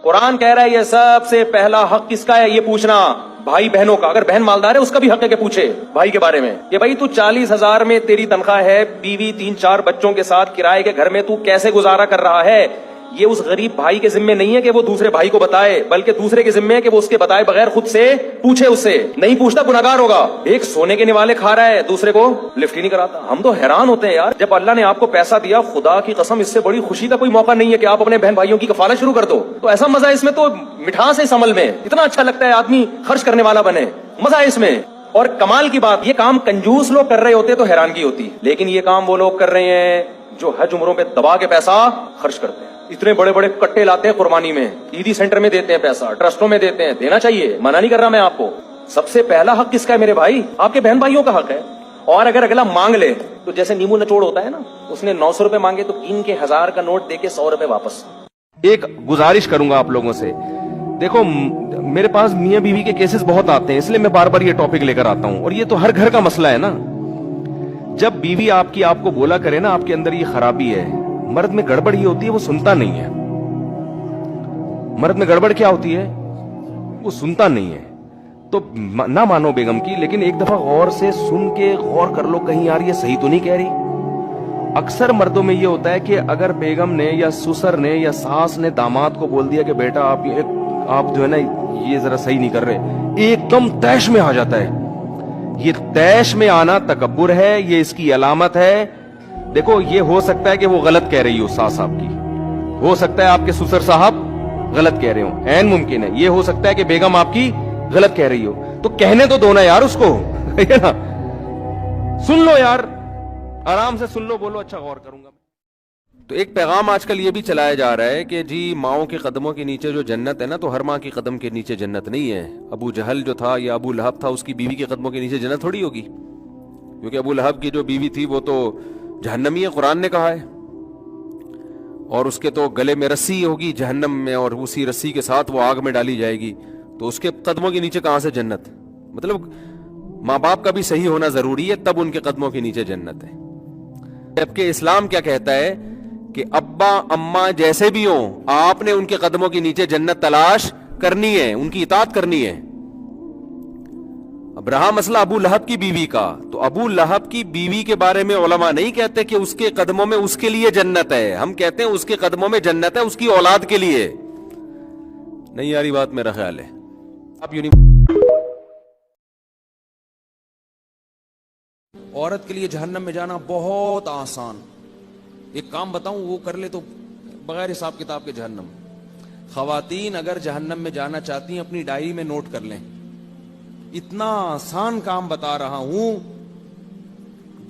قرآن کہہ رہا ہے یہ سب سے پہلا حق کس کا ہے یہ پوچھنا بھائی بہنوں کا. اگر بہن مالدار ہے اس کا بھی حق ہے کہ پوچھے بھائی کے بارے میں کہ بھائی تو 40,000 میں تیری تنخواہ ہے, بیوی 3-4 بچوں کے ساتھ کرائے کے گھر میں تو کیسے گزارا کر رہا ہے. یہ اس غریب بھائی کے ذمے نہیں ہے کہ وہ دوسرے بھائی کو بتائے, بلکہ دوسرے کے ذمے ہے کہ وہ اس کے بتائے بغیر خود سے پوچھے. اس سے نہیں پوچھتا گناہگار ہوگا. ایک سونے کے نوالے کھا رہا ہے, دوسرے کو لفٹ ہی نہیں کراتا. ہم تو حیران ہوتے ہیں یار, جب اللہ نے آپ کو پیسہ دیا, خدا کی قسم اس سے بڑی خوشی کا کوئی موقع نہیں ہے کہ آپ اپنے بہن بھائیوں کی کفالت شروع کر دو. تو ایسا مزہ ہے اس میں, تو مٹھاس ہے اس عمل میں, اتنا اچھا لگتا ہے آدمی خرچ کرنے والا بنے, مزہ ہے اس میں. اور کمال کی بات, یہ کام کنجوس لوگ کر رہے ہوتے تو حیرانگی ہوتی, لیکن یہ کام وہ لوگ کر رہے ہیں جو حج عمروں پہ دبا کے پیسہ خرچ کرتے ہیں. اتنے بڑے بڑے کٹے لاتے ہیں قربانی میں, عیدی سینٹر میں دیتے ہیں پیسہ, ٹرسٹوں میں دیتے ہیں. دینا چاہیے, منع نہیں کر رہا میں آپ کو. سب سے پہلا حق کس کا ہے میرے بھائی؟ آپ کے بہن بھائیوں کا حق ہے. اور اگر اگلا مانگ لے تو جیسے نیمو نچوڑ ہوتا ہے نا, اس نے 900 روپے مانگے تو کین کے 1000 کا نوٹ دے کے 100 روپے واپس. ایک گزارش کروں گا آپ لوگوں سے, دیکھو میرے پاس میاں بیوی کے کیسز بہت آتے ہیں, اس لیے میں بار بار یہ ٹاپک لے کر آتا ہوں. اور یہ تو ہر گھر کا مسئلہ ہے نا. جب بیوی آپ کو بولا کرے نا آپ کے اندر یہ خرابی ہے, مرد میں گڑبڑ یہ ہوتی ہے وہ سنتا نہیں ہے. مرد میں گڑبڑ کیا ہوتی ہے؟ وہ سنتا نہیں ہے. تو نہ مانو بیگم کی, لیکن ایک دفعہ غور سے سن کے غور کر لو کہیں یار یہ صحیح تو نہیں کہہ رہی. اکثر مردوں میں یہ ہوتا ہے کہ اگر بیگم نے یا سسر نے یا ساس نے داماد کو بول دیا کہ بیٹا آپ جو ہے نا یہ ذرا صحیح نہیں کر رہے, ایک دم تیش میں آ جاتا ہے. یہ تیش میں آنا تکبر ہے, یہ اس کی علامت ہے. دیکھو یہ ہو سکتا ہے کہ وہ غلط کہہ رہی ہو ساس صاحب کی, ہو سکتا ہے آپ کے سسر صاحب غلط کہہ رہے ہو, عین ممکن ہے. یہ ہو سکتا ہے کہ بیگم آپ کی غلط کہہ رہی ہو, تو کہنے تو دو نا یار اس کو. سن لو یار, آرام سے سن لو, بولو اچھا غور کروں گا. تو ایک پیغام آج کل یہ بھی چلایا جا رہا ہے کہ جی ماؤں کے قدموں کے نیچے جو جنت ہے نا, تو ہر ماں کی قدم کے نیچے جنت نہیں ہے. ابو جہل جو تھا یا ابو لہب تھا, اس کی بیوی کے قدموں کے نیچے جنت تھوڑی ہوگی, کیونکہ ابو لہب کی جو بیوی تھی وہ تو جہنمی ہے, قرآن نے کہا ہے. اور اس کے تو گلے میں رسی ہوگی جہنم میں, اور اسی رسی کے ساتھ وہ آگ میں ڈالی جائے گی. تو اس کے قدموں کے نیچے کہاں سے جنت؟ مطلب ماں باپ کا بھی صحیح ہونا ضروری ہے, تب ان کے قدموں کے نیچے جنت ہے. جبکہ اسلام کیا کہتا ہے کہ ابا اماں جیسے بھی ہوں, آپ نے ان کے قدموں کے نیچے جنت تلاش کرنی ہے, ان کی اطاعت کرنی ہے. اب رہا مسئلہ ابو لہب کی بیوی کا, تو ابو لہب کی بیوی کے بارے میں علماء نہیں کہتے کہ اس کے قدموں میں اس کے لیے جنت ہے. ہم کہتے ہیں اس کے قدموں میں جنت ہے اس کی اولاد کے لیے. نہیں یاری بات میرا خیال ہے. اب عورت کے لیے جہنم میں جانا بہت آسان. ایک کام بتاؤں, وہ کر لے تو بغیر حساب کتاب کے جہنم. خواتین اگر جہنم میں جانا چاہتی ہیں اپنی ڈائری میں نوٹ کر لیں, اتنا آسان کام بتا رہا ہوں,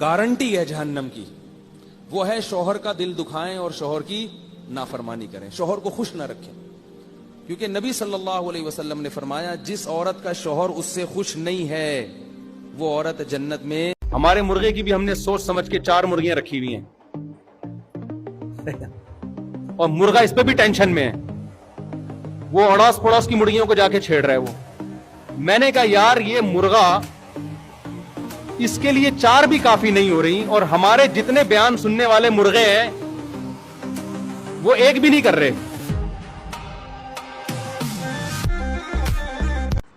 گارنٹی ہے جہنم کی. وہ ہے شوہر کا دل دکھائیں اور شوہر کی نافرمانی کریں, شوہر کو خوش نہ رکھیں. کیونکہ نبی صلی اللہ علیہ وسلم نے فرمایا جس عورت کا شوہر اس سے خوش نہیں ہے وہ عورت جنت میں. ہمارے مرغے کی بھی ہم نے سوچ سمجھ کے 4 مرغیاں رکھی ہوئی ہیں, اور مرغا اس پہ بھی ٹینشن میں ہے. وہ اڑاس پڑوس کی مرغیوں کو جا کے چھیڑ رہا ہے. وہ میں نے کہا یار یہ مرغا اس کے لیے 4 بھی کافی نہیں ہو رہی, اور ہمارے جتنے بیان سننے والے مرغے ہیں وہ ایک بھی نہیں کر رہے.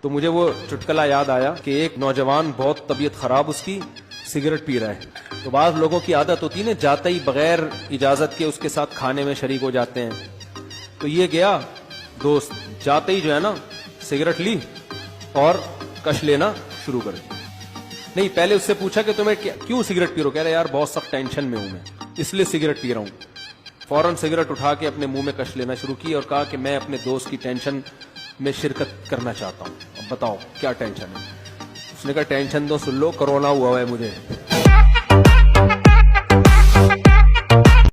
تو مجھے وہ چٹکلا یاد آیا کہ ایک نوجوان بہت طبیعت خراب اس کی, سگریٹ پی رہا ہے. تو بعض لوگوں کی عادت ہوتی ہے نا, جاتے ہی بغیر اجازت کے اس کے ساتھ کھانے میں شریک ہو جاتے ہیں. تو یہ گیا دوست, جاتے ہی جو ہے نا سگریٹ لی اور کش لینا شروع کر دی. نہیں, پہلے اس سے پوچھا کہ تمہیں کیوں سگریٹ پی رہے ہو؟ کہہ رہے یار بہت سخت ٹینشن میں ہوں میں, اس لیے سگریٹ پی رہا ہوں. فوراً سگریٹ اٹھا کے اپنے منہ میں کش لینا شروع کی اور کہا کہ میں اپنے دوست کی ٹینشن میں شرکت کرنا چاہتا ہوں, اب بتاؤ کیا ٹینشن ہے. اس نے کہا ٹینشن تو سن لو, کرونا ہوا ہے مجھے.